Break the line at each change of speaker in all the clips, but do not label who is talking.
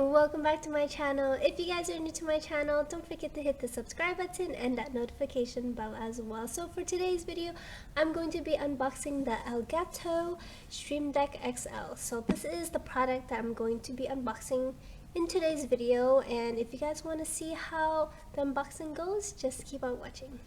Welcome back to my channel. If you guys are new to my channel, don't forget to hit the subscribe button and that notification bell as well. So for today's video, I'm going to be unboxing the Elgato Stream Deck XL. So this is the product that I'm going to be unboxing in today's video, and if you guys want to see how the unboxing goes, just keep on watching.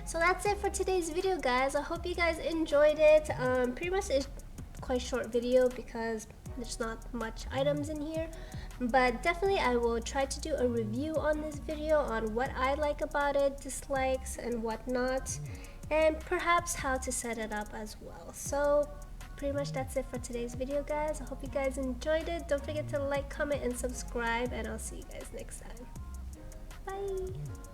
So that's it for today's video, guys. I hope you guys enjoyed it. Pretty much it's quite short video because there's not much items in here, but definitely I will try to do a review on this video on what I like about it, dislikes and whatnot, and perhaps how to set it up as well. So pretty much that's it for today's video, guys. I hope you guys enjoyed it. Don't forget to like, comment and subscribe, and I'll see you guys next time. Bye.